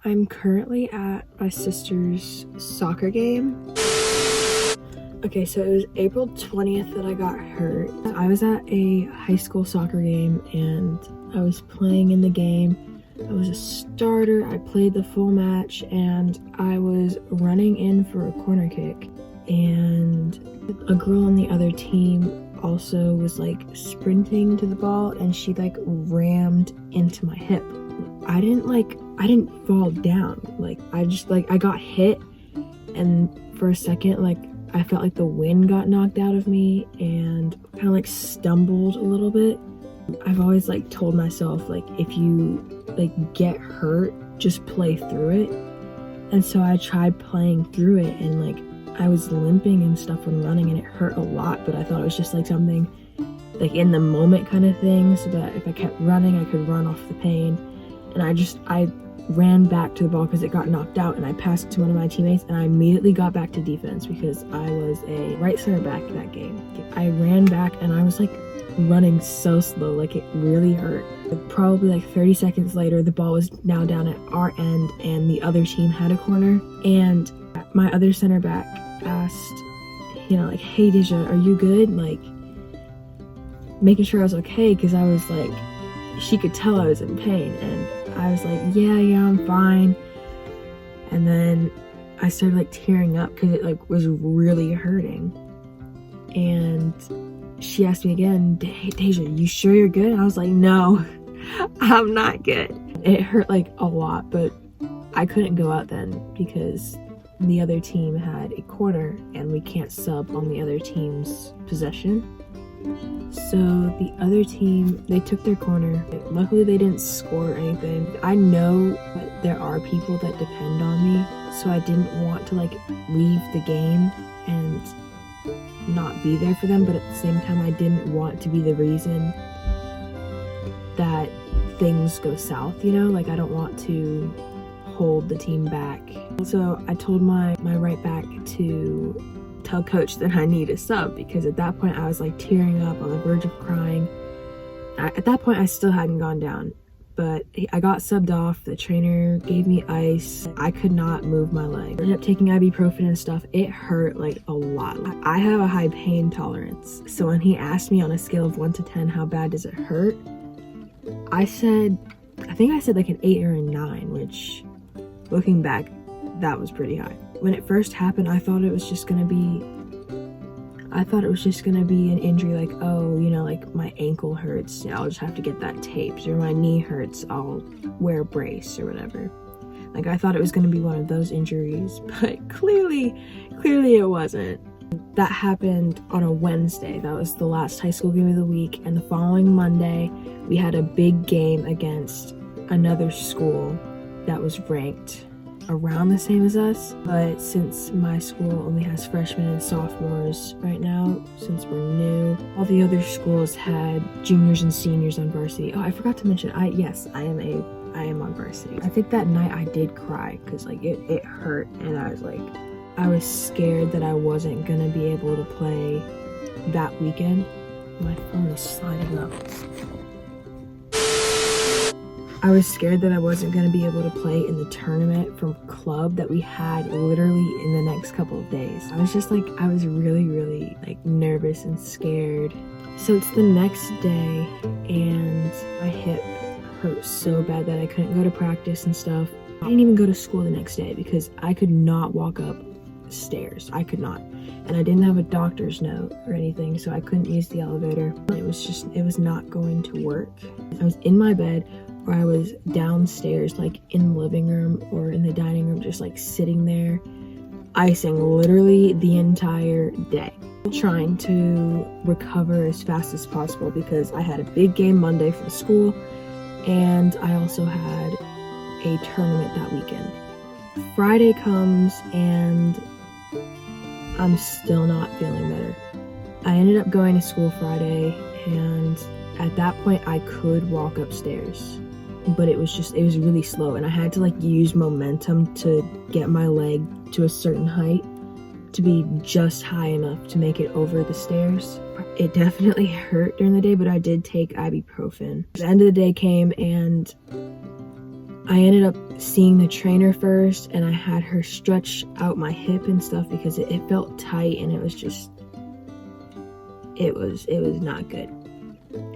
I'm currently at my sister's soccer game. Okay, so it was April 20th that I got hurt. I was at a high school soccer game and I was playing in the game. I was a starter. I played the full match and I was running in for a corner kick. And a girl on the other team also was like sprinting to the ball and she like rammed into my hip. I didn't fall down. Like I got hit and for a second like I felt like the wind got knocked out of me and kind of like stumbled a little bit. I've always like told myself like if you like get hurt, just play through it. And so I tried playing through it and like I was limping and stuff when running and it hurt a lot, but I thought it was just like something like in the moment kind of thing, so that if I kept running I could run off the pain. And I ran back to the ball because it got knocked out and I passed it to one of my teammates and I immediately got back to defense because I was a right center back that game. I ran back and I was like running so slow, like it really hurt. Probably like 30 seconds later the ball was now down at our end and the other team had a corner and my other center back asked, like, hey Deija, are you good? Like making sure I was okay because I was like, she could tell I was in pain and I was like, yeah, I'm fine. And then I started like tearing up because it like was really hurting. And she asked me again, hey Deija, you sure you're good? And I was like, no, I'm not good. It hurt like a lot, but I couldn't go out then because the other team had a corner and we can't sub on the other team's possession. So the other team, they took their corner. Luckily they didn't score or anything. I know that there are people that depend on me, so I didn't want to like leave the game and not be there for them, but at the same time I didn't want to be the reason that things go south, like I don't want to hold the team back. So I told my right back to tell coach that I need a sub because at that point I was like tearing up on the verge of crying. At that point I still hadn't gone down, but I got subbed off. The trainer gave me ice. I could not move my leg. I ended up taking ibuprofen and stuff. It hurt like a lot. I have a high pain tolerance, so when he asked me on a scale of 1 to 10 how bad does it hurt, I think I said like an 8 or a 9, which looking back that was pretty high. When it first happened, I thought it was just gonna be an injury like, oh, like my ankle hurts, I'll just have to get that taped, or my knee hurts, I'll wear a brace or whatever. Like I thought it was gonna be one of those injuries, but clearly it wasn't. That happened on a Wednesday. That was the last high school game of the week, and the following Monday we had a big game against another school that was ranked around the same as us, but since my school only has freshmen and sophomores right now, since we're new, all the other schools had juniors and seniors on varsity. Oh, I forgot to mention, I am on varsity. I think that night I did cry because like it hurt and I was scared that I wasn't gonna be able to play that weekend. My phone is sliding up. I was scared that I wasn't going to be able to play in the tournament from club that we had literally in the next couple of days. I was really like nervous and scared. So it's the next day and my hip hurt so bad that I couldn't go to practice and stuff. I didn't even go to school the next day because I could not walk up stairs. I could not. And I didn't have a doctor's note or anything, so I couldn't use the elevator. It was not going to work. I was in my bed, or I was downstairs like in the living room or in the dining room, just like sitting there icing literally the entire day, trying to recover as fast as possible because I had a big game Monday for school and I also had a tournament that weekend. Friday comes and I'm still not feeling better. I ended up going to school Friday and at that point I could walk upstairs, but it was really slow and I had to like use momentum to get my leg to a certain height to be just high enough to make it over the stairs. It definitely hurt during the day, but I did take ibuprofen. The end of the day came and I ended up seeing the trainer first, and I had her stretch out my hip and stuff because it felt tight, and it was not good.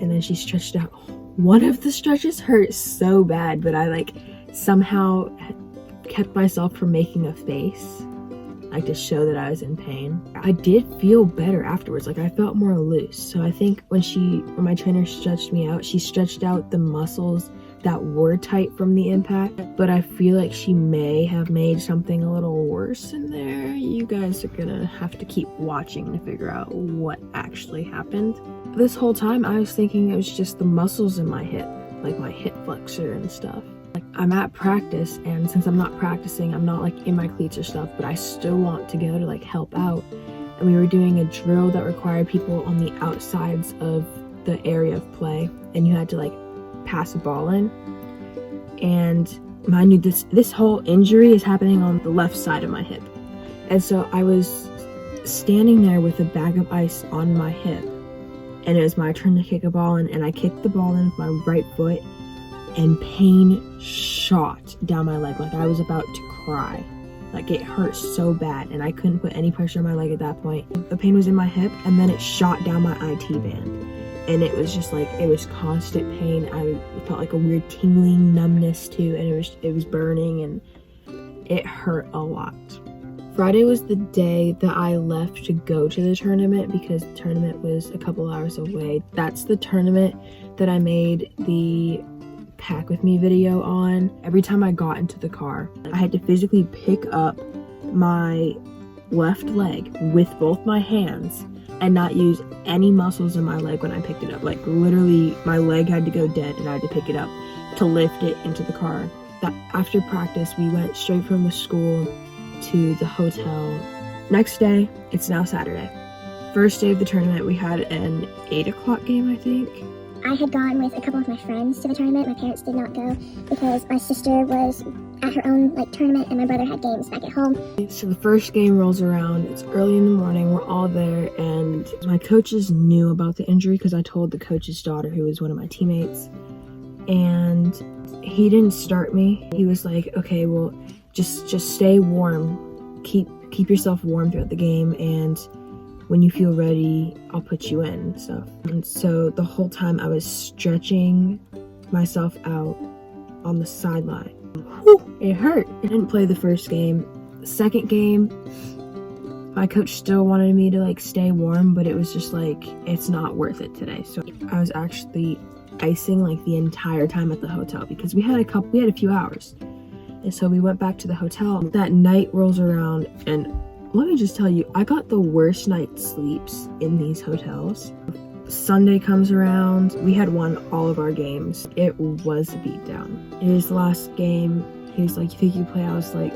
And then she stretched out. One of the stretches hurt so bad, but I like somehow kept myself from making a face, like to show that I was in pain. I did feel better afterwards, like I felt more loose. So I think when my trainer stretched me out, she stretched out the muscles that were tight from the impact, but I feel like she may have made something a little worse in there. You guys are gonna have to keep watching to figure out what actually happened. This whole time I was thinking it was just the muscles in my hip, like my hip flexor and stuff. Like, I'm at practice, and since I'm not practicing, I'm not like in my cleats or stuff, but I still want to go to like help out. And we were doing a drill that required people on the outsides of the area of play, and you had to like pass a ball in. And mind you, this whole injury is happening on the left side of my hip. And so I was standing there with a bag of ice on my hip, and it was my turn to kick a ball in, and I kicked the ball in with my right foot, and pain shot down my leg like I was about to cry. Like it hurt so bad, and I couldn't put any pressure on my leg at that point. The pain was in my hip, and then it shot down my IT band. And it was just like, it was constant pain. I felt like a weird tingling numbness too, and it was burning, and it hurt a lot. Friday was the day that I left to go to the tournament because the tournament was a couple hours away. That's the tournament that I made the pack with me video on. Every time I got into the car, I had to physically pick up my left leg with both my hands and not use any muscles in my leg when I picked it up. Like literally my leg had to go dead, and I had to pick it up to lift it into the car. That after practice, we went straight from the school to the hotel. Next day, it's now Saturday. First day of the tournament, we had an 8 o'clock game, I think. I had gone with a couple of my friends to the tournament. My parents did not go because my sister was at her own tournament, and my brother had games back at home. So the first game rolls around. It's early in the morning. We're all there, and my coaches knew about the injury because I told the coach's daughter, who was one of my teammates, and he didn't start me. He was like, okay, well, just stay warm. Keep yourself warm throughout the game, and when you feel ready, I'll put you in and stuff. And so the whole time I was stretching myself out on the sideline. Whew, it hurt. I didn't play the first game. The second game, my coach still wanted me to stay warm, but it was just it's not worth it today. So I was actually icing the entire time at the hotel because we had a few hours. And so we went back to the hotel. That night rolls around, and let me just tell you, I got the worst night's sleeps in these hotels. Sunday comes around. We had won all of our games. It was a beatdown. It was the last game. He was like, you think you play? I was like,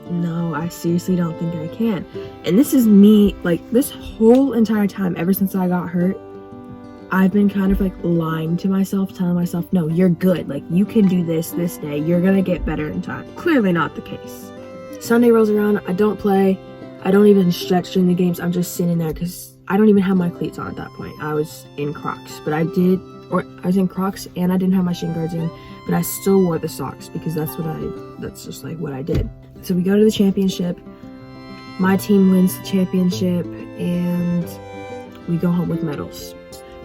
no, I seriously don't think I can. And this is me, this whole entire time, ever since I got hurt, I've been kind of lying to myself, telling myself, no, you're good. You can do this day. You're gonna get better in time. Clearly not the case. Sunday rolls around, I don't play. I don't even stretch during the games. I'm just sitting there because I don't even have my cleats on at that point. I was in Crocs, but I was in Crocs and I didn't have my shin guards in, but I still wore the socks because that's just what I did. So we go to the championship. My team wins the championship and we go home with medals.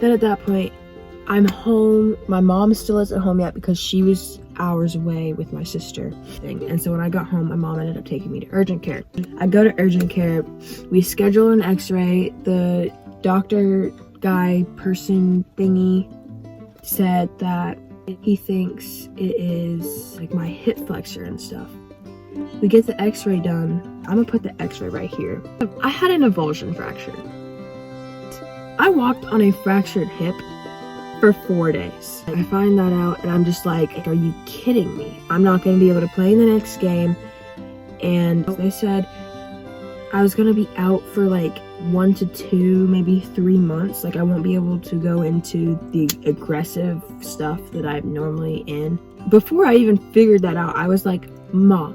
Then at that point, I'm home. My mom still isn't home yet because she was hours away with my sister. And so when I got home, my mom ended up taking me to urgent care. I go to urgent care. We schedule an x-ray. The doctor guy person thingy said that he thinks it is my hip flexor and stuff. We get the x-ray done. I'm gonna put the x-ray right here. I had an avulsion fracture. I walked on a fractured hip for 4 days. I find that out and I'm just are you kidding me? I'm not going to be able to play in the next game. And they said I was going to be out for 1 to 2, maybe 3 months. I won't be able to go into the aggressive stuff that I'm normally in. Before I even figured that out, I was like, Mom,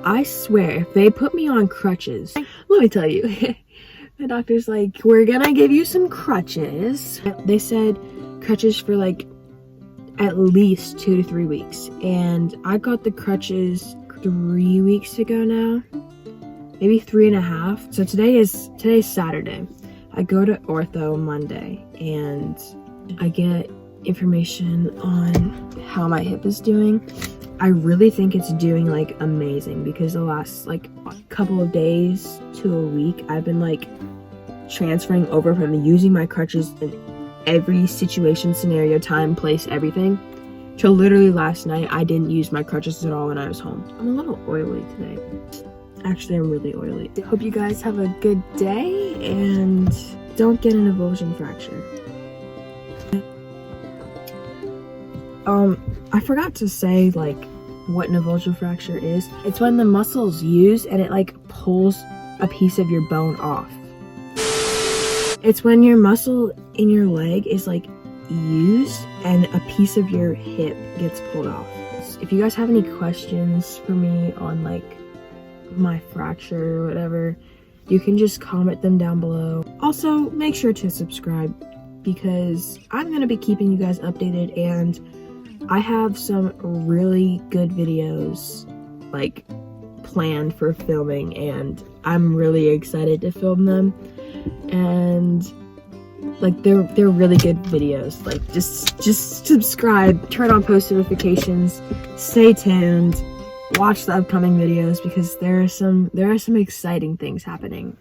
I swear if they put me on crutches, let me tell you, the doctor's like, we're gonna give you some crutches. They said crutches for at least 2 to 3 weeks. And I got the crutches 3 weeks ago now, maybe 3.5. So today's Saturday. I go to ortho Monday and I get information on how my hip is doing. I really think it's doing like amazing because the last like couple of days to a week I've been like transferring over from using my crutches in every situation, scenario, time, place, everything, to literally last night I didn't use my crutches at all when I was home. I'm a little oily today. Actually, I'm really oily. Hope you guys have a good day and don't get an avulsion fracture. I forgot to say like what an avulsion fracture is. It's when the muscle's used and it like pulls a piece of your bone off. It's when your muscle in your leg is like used and a piece of your hip gets pulled off. If you guys have any questions for me on like my fracture or whatever, you can just comment them down below. Also, make sure to subscribe because I'm gonna be keeping you guys updated, and I have some really good videos like planned for filming, and I'm really excited to film them. And like they're really good videos. Like just subscribe, turn on post notifications, stay tuned, watch the upcoming videos because there are some exciting things happening.